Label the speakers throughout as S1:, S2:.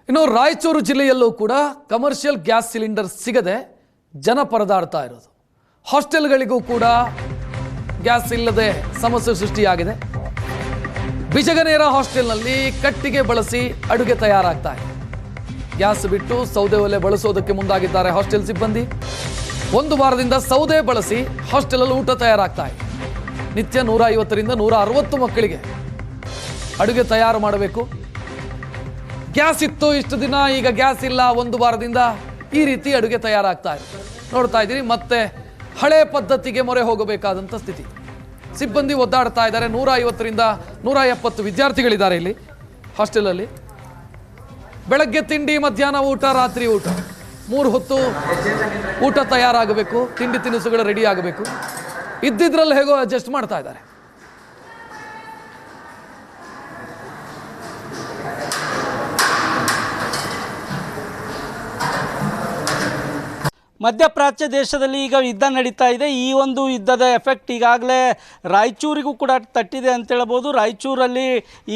S1: ಇನ್ನು ರಾಯಚೂರು ಜಿಲ್ಲೆಯಲ್ಲೂ ಕೂಡ ಕಮರ್ಷಿಯಲ್ ಗ್ಯಾಸ್ ಸಿಲಿಂಡರ್ ಸಿಗದೆ ಜನ ಪರದಾಡ್ತಾ ಇರೋದು. ಹಾಸ್ಟೆಲ್ಗಳಿಗೂ ಕೂಡ ಗ್ಯಾಸ್ ಇಲ್ಲದೆ ಸಮಸ್ಯೆ ಸೃಷ್ಟಿಯಾಗಿದೆ. ಬಿಜಗನೇರ ಹಾಸ್ಟೆಲ್ನಲ್ಲಿ ಕಟ್ಟಿಗೆ ಬಳಸಿ ಅಡುಗೆ ತಯಾರಾಗ್ತಾ ಇದೆ. ಗ್ಯಾಸ್ ಬಿಟ್ಟು ಸೌದೆ ಒಲೆ ಬಳಸೋದಕ್ಕೆ ಮುಂದಾಗಿದ್ದಾರೆ ಹಾಸ್ಟೆಲ್ ಸಿಬ್ಬಂದಿ. ಒಂದು ವಾರದಿಂದ ಸೌದೆ ಬಳಸಿ ಹಾಸ್ಟೆಲಲ್ಲಿ ಊಟ ತಯಾರಾಗ್ತಾ ಇದೆ. ನಿತ್ಯ 150ರಿಂದ 160 ಮಕ್ಕಳಿಗೆ ಅಡುಗೆ ತಯಾರು ಮಾಡಬೇಕು. ಗ್ಯಾಸ್ ಇತ್ತು ಇಷ್ಟು ದಿನ, ಈಗ ಗ್ಯಾಸ್ ಇಲ್ಲ, ಒಂದು ವಾರದಿಂದ ಈ ರೀತಿ ಅಡುಗೆ ತಯಾರಾಗ್ತಾ ಇದೆ. ನೋಡ್ತಾ ಇದ್ದೀರಿ, ಮತ್ತೆ ಹಳೆ ಪದ್ಧತಿಗೆ ಮೊರೆ ಹೋಗಬೇಕಾದಂಥ ಸ್ಥಿತಿ. ಸಿಬ್ಬಂದಿ ಒದ್ದಾಡ್ತಾ ಇದ್ದಾರೆ. 150ರಿಂದ 170 ವಿದ್ಯಾರ್ಥಿಗಳಿದ್ದಾರೆ ಇಲ್ಲಿ ಹಾಸ್ಟೆಲಲ್ಲಿ. ಬೆಳಗ್ಗೆ ತಿಂಡಿ, ಮಧ್ಯಾಹ್ನ ಊಟ, ರಾತ್ರಿ ಊಟ, 3 ಹೊತ್ತು ಊಟ ತಯಾರಾಗಬೇಕು. ತಿಂಡಿ ತಿನಿಸುಗಳು ರೆಡಿ ಆಗಬೇಕು. ಇದ್ದಿದ್ರಲ್ಲಿ ಹೇಗೋ ಅಡ್ಜಸ್ಟ್ ಮಾಡ್ತಾ ಇದ್ದಾರೆ.
S2: ಮಧ್ಯಪ್ರಾಚ್ಯ ದೇಶದಲ್ಲಿ ಈಗ ಯುದ್ಧ ನಡೀತಾ ಇದೆ. ಈ ಒಂದು ಯುದ್ಧದ ಎಫೆಕ್ಟ್ ಈಗಾಗಲೇ ರಾಯಚೂರಿಗೂ ಕೂಡ ತಟ್ಟಿದೆ ಅಂತ ಹೇಳ್ಬೋದು. ರಾಯಚೂರಲ್ಲಿ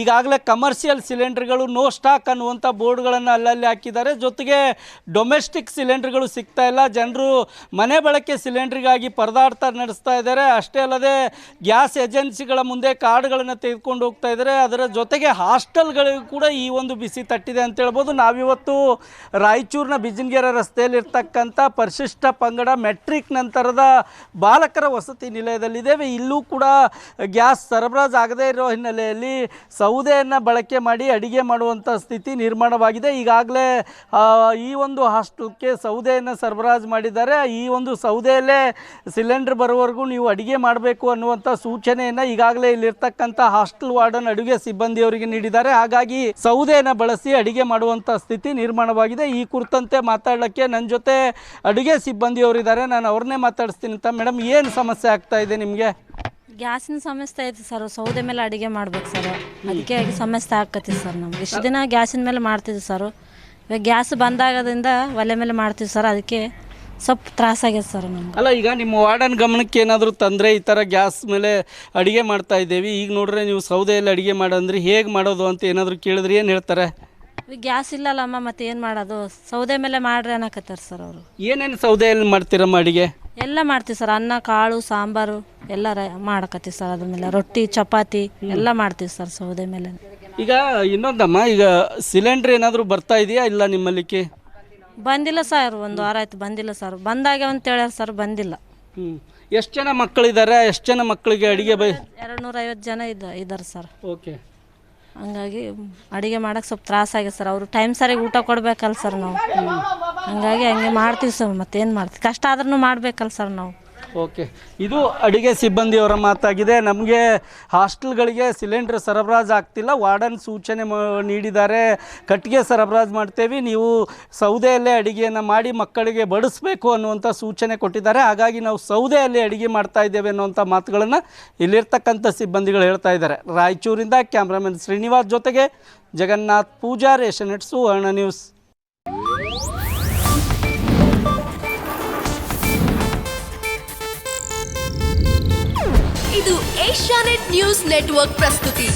S2: ಈಗಾಗಲೇ ಕಮರ್ಷಿಯಲ್ ಸಿಲಿಂಡರ್ಗಳು ನೋ ಸ್ಟಾಕ್ ಅನ್ನುವಂಥ ಬೋರ್ಡ್ಗಳನ್ನು ಅಲ್ಲಲ್ಲಿ ಹಾಕಿದ್ದಾರೆ. ಜೊತೆಗೆ ಡೊಮೆಸ್ಟಿಕ್ ಸಿಲಿಂಡರ್ಗಳು ಸಿಗ್ತಾ ಇಲ್ಲ. ಜನರು ಮನೆ ಬಳಕೆ ಸಿಲಿಂಡ್ರಿಗಾಗಿ ಪರದಾಡ್ತಾ ನಡೆಸ್ತಾ ಇದ್ದಾರೆ. ಅಷ್ಟೇ ಅಲ್ಲದೆ ಗ್ಯಾಸ್ ಏಜೆನ್ಸಿಗಳ ಮುಂದೆ ಕಾರ್ಡ್ಗಳನ್ನು ತೆಗೆದುಕೊಂಡು ಹೋಗ್ತಾ ಇದ್ದಾರೆ. ಅದರ ಜೊತೆಗೆ ಹಾಸ್ಟೆಲ್ಗಳಿಗೂ ಕೂಡ ಈ ಒಂದು ಬಿಸಿ ತಟ್ಟಿದೆ ಅಂತ ಹೇಳ್ಬೋದು. ನಾವಿವತ್ತು ರಾಯಚೂರಿನ ಬಿಜಿನಗೆರೆ ರಸ್ತೆಯಲ್ಲಿರ್ತಕ್ಕಂಥ ಪರಿಶಿಷ್ಟ ಪಂಗಡ ಮೆಟ್ರಿಕ್ ನಂತರದ ಬಾಲಕರ ವಸತಿ ನಿಲಯದಲ್ಲಿದ್ದೇವೆ. ಇಲ್ಲೂ ಕೂಡ ಗ್ಯಾಸ್ ಸರಬರಾಜು ಆಗದೇ ಇರೋ ಹಿನ್ನೆಲೆಯಲ್ಲಿ ಸೌದೆಯನ್ನು ಬಳಕೆ ಮಾಡಿ ಅಡಿಗೆ ಮಾಡುವಂಥ ಸ್ಥಿತಿ ನಿರ್ಮಾಣವಾಗಿದೆ. ಈಗಾಗಲೇ ಈ ಒಂದು ಹಾಸ್ಟೆಲ್ಗೆ ಸೌದೆಯನ್ನು ಸರಬರಾಜು ಮಾಡಿದ್ದಾರೆ. ಈ ಒಂದು ಸೌದೆಯಲ್ಲೇ ಸಿಲಿಂಡರ್ ಬರೋವರೆಗೂ ನೀವು ಅಡಿಗೆ ಮಾಡಬೇಕು ಅನ್ನುವಂಥ ಸೂಚನೆಯನ್ನು ಈಗಾಗಲೇ ಇಲ್ಲಿರ್ತಕ್ಕಂಥ ಹಾಸ್ಟೆಲ್ ವಾರ್ಡನ್ ಅಡುಗೆ ಸಿಬ್ಬಂದಿಯವರಿಗೆ ನೀಡಿದ್ದಾರೆ. ಹಾಗಾಗಿ ಸೌದೆಯನ್ನು ಬಳಸಿ ಅಡಿಗೆ ಮಾಡುವಂಥ ಸ್ಥಿತಿ ನಿರ್ಮಾಣವಾಗಿದೆ. ಈ ಕುರಿತಂತೆ ಮಾತಾಡಲಿಕ್ಕೆ ನನ್ನ ಜೊತೆ ಅಡುಗೆ ಸಿಬ್ಬಂದಿಯವರಿದ್ದಾರೆ. ನಾನು ಅವ್ರನ್ನೇ ಮಾತಾಡಿಸ್ತೀನಿ. ಅಂತ ಮೇಡಮ್, ಏನು ಸಮಸ್ಯೆ ಆಗ್ತಾ ಇದೆ ನಿಮಗೆ?
S3: ಗ್ಯಾಸಿನ ಸಮಸ್ಯೆ ಐತೆ ಸರ್. ಸೌದೆ ಮೇಲೆ ಅಡುಗೆ ಮಾಡ್ಬೇಕು ಸರ್. ಅದಕ್ಕೆ ಸಮಸ್ಯೆ ಆಕತಿ ಸರ್. ನಮ್ಗೆ ಇಷ್ಟು ದಿನ ಗ್ಯಾಸಿನ ಮೇಲೆ ಮಾಡ್ತಿದ್ವಿ ಸರ್. ಇವಾಗ ಗ್ಯಾಸ್ ಬಂದಾಗೋದ್ರಿಂದ ಒಲೆ ಮೇಲೆ ಮಾಡ್ತೀವಿ ಸರ್. ಅದಕ್ಕೆ ಸ್ವಲ್ಪ ತ್ರಾಸಾಗ್ಯದ ಸರ್ ನಮ್ಗೆ.
S2: ಅಲ್ಲ, ಈಗ ನಿಮ್ಮ ವಾರ್ಡನ್ ಗಮನಕ್ಕೆ ಏನಾದರೂ ತಂದರೆ ಈ ಥರ ಗ್ಯಾಸ್ ಮೇಲೆ ಅಡುಗೆ ಮಾಡ್ತಾ ಇದ್ದೇವೆ, ಈಗ ನೋಡ್ರೆ ನೀವು ಸೌದೆಯಲ್ಲಿ ಅಡುಗೆ ಮಾಡಂದ್ರೆ ಹೇಗೆ ಮಾಡೋದು ಅಂತ ಏನಾದರೂ ಕೇಳಿದ್ರೆ ಏನು ಹೇಳ್ತಾರೆ?
S3: ಈಗ ಗ್ಯಾಸ್ ಇಲ್ಲಲ್ಲಮ್ಮ, ಮತ್ತೆ ಏನು ಮಾಡೋದು? ಸೌದೆ ಮೇಲೆ ಮಾಡ್ರಿ ಅನ್ನಕತ್ತಾರೆ ಸರ್ ಅವರು.
S2: ಏನೇನು ಸೌದೆಯಲ್ಲಿ ಮಾಡ್ತೀರಮ್ಮ ಅಡುಗೆ?
S3: ಎಲ್ಲ ಮಾಡ್ತೀವಿ ಸರ್. ಅನ್ನ, ಕಾಳು, ಸಾಂಬಾರು ಎಲ್ಲ ಮಾಡಕತ್ತೀವಿ ಸರ್. ಅದ್ರ ಮೇಲೆ ರೊಟ್ಟಿ, ಚಪಾತಿ ಎಲ್ಲ ಮಾಡ್ತೀವಿ ಸರ್ ಸೌದೆ ಮೇಲೆ.
S2: ಈಗ ಇನ್ನೊಂದಮ್ಮ, ಈಗ ಸಿಲಿಂಡ್ರ್ ಏನಾದರೂ ಬರ್ತಾ ಇದೆಯಾ ಇಲ್ಲ ನಿಮ್ಮಲ್ಲಿಕ್ಕೆ?
S3: ಬಂದಿಲ್ಲ ಸರ್. ಒಂದು ವಾರ ಆಯ್ತು ಬಂದಿಲ್ಲ ಸರ್. ಬಂದಾಗ ಅಂತ ಹೇಳ್ಯಾರ ಸರ್, ಬಂದಿಲ್ಲ.
S2: ಎಷ್ಟು ಜನ ಮಕ್ಕಳಿದ್ದಾರೆ? ಎಷ್ಟು ಜನ ಮಕ್ಕಳಿಗೆ ಅಡುಗೆ
S3: 250 ಜನ ಇದ್ದಾರೆ ಸರ್.
S2: ಓಕೆ.
S3: ಹಂಗಾಗಿ ಅಡುಗೆ ಮಾಡೋಕ್ಕೆ ಸ್ವಲ್ಪ ತ್ರಾಸಾಗಿದೆ ಸರ್. ಅವರು ಟೈಮ್ ಸರಿಗೆ ಊಟ ಕೊಡಬೇಕಲ್ಲ ಸರ್ ನಾವು. ಹಂಗಾಗಿ ಹಂಗೆ ಮಾಡ್ತೀವಿ ಸರ್. ಮತ್ತೇನು ಮಾಡ್ತೀವಿ, ಕಷ್ಟ ಆದ್ರೂ ಮಾಡ್ಬೇಕಲ್ಲ ಸರ್ ನಾವು.
S2: ಓಕೆ. ಇದು ಅಡುಗೆ ಸಿಬ್ಬಂದಿಯವರ ಮಾತಾಗಿದೆ. ನಮಗೆ ಹಾಸ್ಟೆಲ್ಗಳಿಗೆ ಸಿಲಿಂಡರ್ ಸರಬರಾಜು ಆಗ್ತಿಲ್ಲ, ವಾರ್ಡನ್ ಸೂಚನೆ ನೀಡಿದ್ದಾರೆ, ಕಟ್ಟಿಗೆ ಸರಬರಾಜು ಮಾಡ್ತೇವೆ, ನೀವು ಸೌದೆಯಲ್ಲೇ ಅಡುಗೆಯನ್ನು ಮಾಡಿ ಮಕ್ಕಳಿಗೆ ಬಡಿಸ್ಬೇಕು ಅನ್ನುವಂಥ ಸೂಚನೆ ಕೊಟ್ಟಿದ್ದಾರೆ. ಹಾಗಾಗಿ ನಾವು ಸೌದೆಯಲ್ಲೇ ಅಡುಗೆ ಮಾಡ್ತಾ ಇದ್ದೇವೆ ಅನ್ನುವಂಥ ಮಾತುಗಳನ್ನು ಇಲ್ಲಿರ್ತಕ್ಕಂಥ ಸಿಬ್ಬಂದಿಗಳು ಹೇಳ್ತಾ ಇದ್ದಾರೆ. ರಾಯಚೂರಿಂದ ಕ್ಯಾಮ್ರಾಮನ್ ಶ್ರೀನಿವಾಸ್ ಜೊತೆಗೆ ಜಗನ್ನಾಥ್ ಪೂಜಾರ್, ಏಷ್ಯಾನೆಟ್ ಸುವರ್ಣ ನ್ಯೂಸ್.
S4: ಇದು ಏಷ್ಯಾನೆಟ್ ನ್ಯೂಸ್ ನೆಟ್ವರ್ಕ್ ಪ್ರಸ್ತುತಿ.